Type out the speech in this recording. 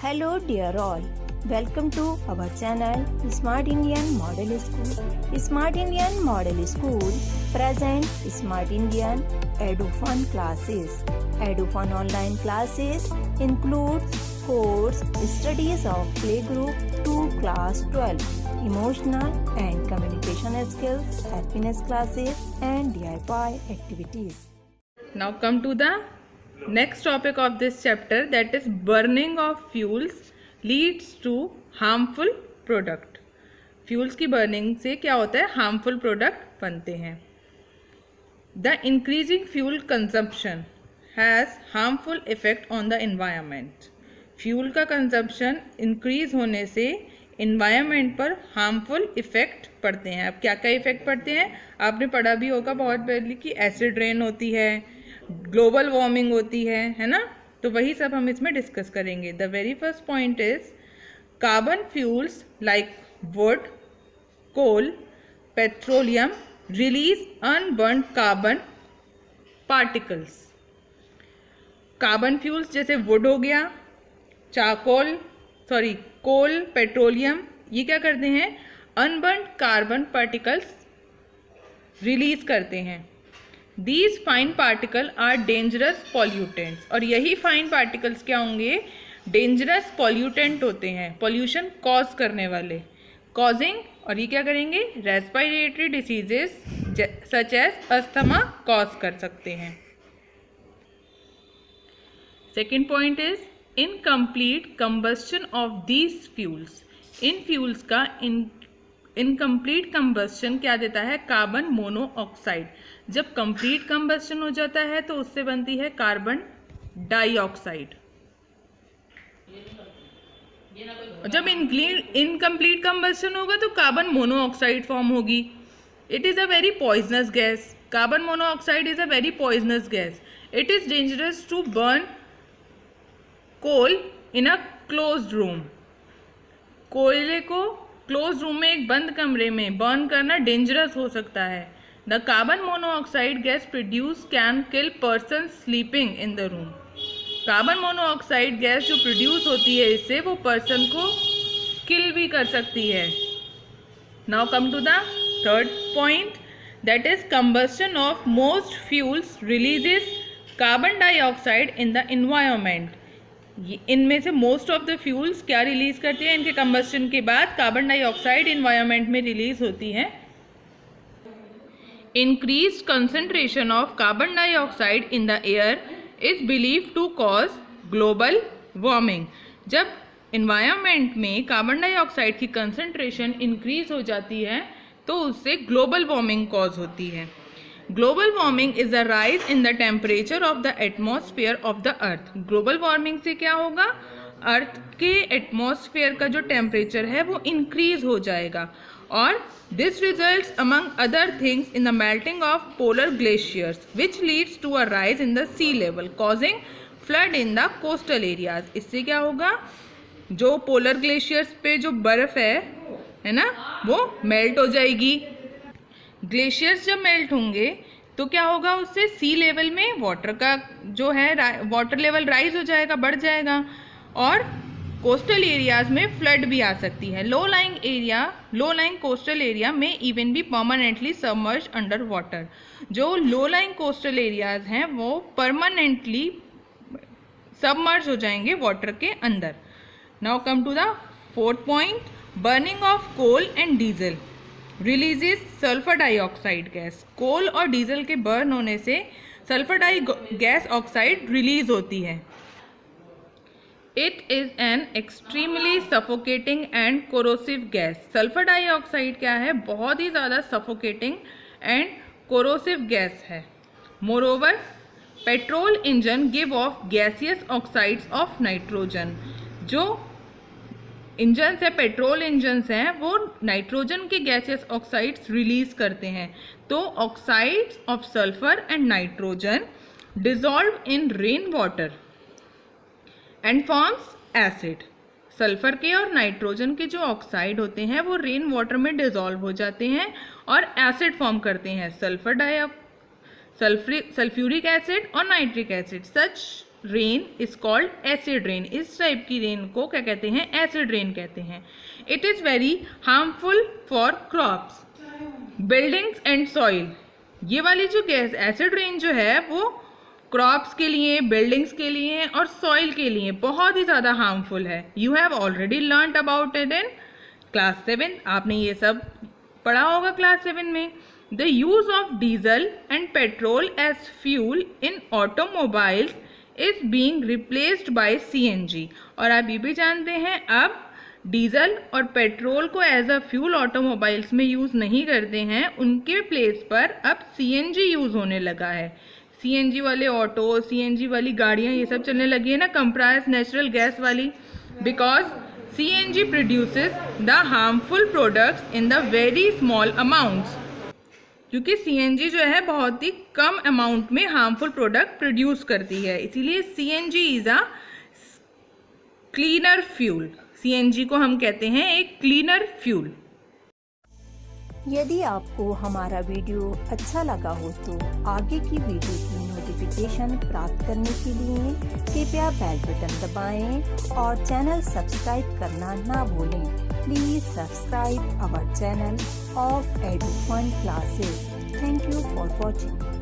Hello dear all, welcome to our channel Smart Indian Model School. Smart Indian Model School present Smart Indian EduFun classes. EduFun online classes includes course studies of playgroup to class 12, emotional and communication skills, happiness classes and DIY activities. Now come to the next topic of this chapter, that is burning of fuels leads to harmful product. Fuels की burning से क्या होता है, harmful product बनते हैं. The increasing fuel consumption has harmful effect on the environment. Fuel का consumption increase होने से इन्वायरमेंट पर हार्मफुल इफ़ेक्ट पड़ते हैं. अब क्या क्या इफ़ेक्ट पड़ते हैं आपने पढ़ा भी होगा बहुत पहले कि एसिड रेन होती है, ग्लोबल वार्मिंग होती है ना. तो वही सब हम इसमें डिस्कस करेंगे. The very first point is carbon fuels like wood, coal, petroleum release unburnt carbon particles. Carbon fuels जैसे वुड हो गया, कोल, पेट्रोलियम, ये क्या करते हैं, अनबर्न कार्बन पार्टिकल्स रिलीज करते हैं. These fine particle are dangerous pollutants. और यही फाइन पार्टिकल्स क्या होंगे, डेंजरस पॉल्यूटेंट होते हैं, पॉल्यूशन कॉज करने वाले. कॉजिंग, और ये क्या करेंगे, respiratory diseases such as asthma cause कर सकते हैं. Second point is incomplete combustion of these fuels. इन फ्यूल्स का इनकम्प्लीट कंबस्शन क्या देता है, कार्बन मोनोऑक्साइड. जब कंप्लीट कंबस्शन हो जाता है तो उससे बनती है कार्बन डाइऑक्साइड. जब इनकम्प्लीट कंबस्शन होगा तो कार्बन मोनोऑक्साइड फॉर्म होगी. It is a very poisonous gas. Carbon monoxide is a very poisonous gas. It is dangerous to burn coal in a closed room. कोयले को क्लोज रूम में, एक बंद कमरे में बर्न करना डेंजरस हो सकता है. The carbon monoxide gas produce can kill person sleeping in the room. Carbon monoxide gas जो प्रोड्यूस होती है इससे वो पर्सन को किल भी कर सकती है. Now come to the third point, that is combustion of most fuels releases carbon dioxide in the environment. इनमें से मोस्ट ऑफ द फ्यूल्स क्या रिलीज करती हैं, इनके कंबस्शन के बाद कार्बन डाइऑक्साइड इन्वायरमेंट में रिलीज होती है. Increased concentration of carbon dioxide in the air is believe to cause global warming. जब इन्वायरमेंट में कार्बन डाइऑक्साइड की कंसंट्रेशन इंक्रीज हो जाती है तो उससे ग्लोबल वार्मिंग कॉज होती है. Global warming is a rise in the temperature of the atmosphere of the earth. Global warming से क्या होगा, अर्थ के एटमॉस्फेयर का जो टेम्परेचर है वो इंक्रीज हो जाएगा. और this results among other things in the melting of polar glaciers which leads to a rise in the sea level causing flood in the coastal areas. इससे क्या होगा, जो पोलर ग्लेशियर्स पे जो बर्फ है ना, वो मेल्ट हो जाएगी. ग्लेशियर्स जब मेल्ट होंगे तो क्या होगा, उससे सी लेवल में वाटर का जो है वाटर लेवल राइज हो जाएगा, बढ़ जाएगा. और कोस्टल एरियाज में फ्लड भी आ सकती है. लो लाइंग कोस्टल एरिया में इवन भी परमानेंटली सबमर्ज अंडर वाटर. जो लो लाइंग कोस्टल एरियाज हैं वो परमानेंटली सबमर्ज हो जाएंगे वाटर के अंदर. Now come to the fourth point, burning of coal and diesel releases sulphur dioxide gas. Coal और डीजल के बर्न होने से sulphur di gas oxide release होती है. It is an extremely suffocating and corrosive gas. Sulphur dioxide क्या है, बहुत ही ज़्यादा सफोकेटिंग एंड कोरोसिव गैस है. Moreover petrol engine give off gaseous oxides of nitrogen. जो इंजन्स है, पेट्रोल इंजन्स हैं, वो नाइट्रोजन के गैसियस ऑक्साइड्स रिलीज करते हैं. तो oxides of sulphur and nitrogen dissolve in rain water and forms acid. Sulphur के और नाइट्रोजन के जो ऑक्साइड होते हैं वो रेन वाटर में डिजॉल्व हो जाते हैं और एसिड फॉर्म करते हैं, सल्फ्यूरिक एसिड और nitric acid. Such rain is called acid rain. इस टाइप की रेन को क्या कहते हैं? एसिड रेन कहते हैं। It is very harmful for crops, buildings and soil. ये वाली जो गैस एसिड रेन जो है वो क्रॉप्स के लिए, बिल्डिंग्स के लिए और सॉइल के लिए बहुत ही ज़्यादा हार्मफुल है। You have already learned about it in class 7। आपने ये सब पढ़ा होगा क्लास 7 में। The use of diesel and petrol as fuel in automobiles is being replaced by CNG. और आप ये भी जानते हैं अब डीजल और पेट्रोल को एज अ फ्यूल ऑटोमोबाइल्स में यूज़ नहीं करते हैं, उनके प्लेस पर अब सीएनजी यूज़ होने लगा है। सीएनजी वाले ऑटो, सीएनजी वाली गाड़ियाँ ये सब चलने लगी है ना, कंप्रेस्ड नेचुरल गैस वाली, because CNG produces the harmful products in the very small amounts। क्योंकि CNG जो है बहुत ही कम अमाउंट में हार्मफुल प्रोडक्ट प्रोड्यूस करती है, इसीलिए CNG is a cleaner fuel. CNG को हम कहते हैं एक क्लीनर फ्यूल। यदि आपको हमारा वीडियो अच्छा लगा हो तो आगे की वीडियो की नोटिफिकेशन प्राप्त करने के लिए कृपया बेल बटन दबाएं और चैनल सब्सक्राइब करना ना भूलें। Please subscribe our channel of Edufun classes. Thank you for watching.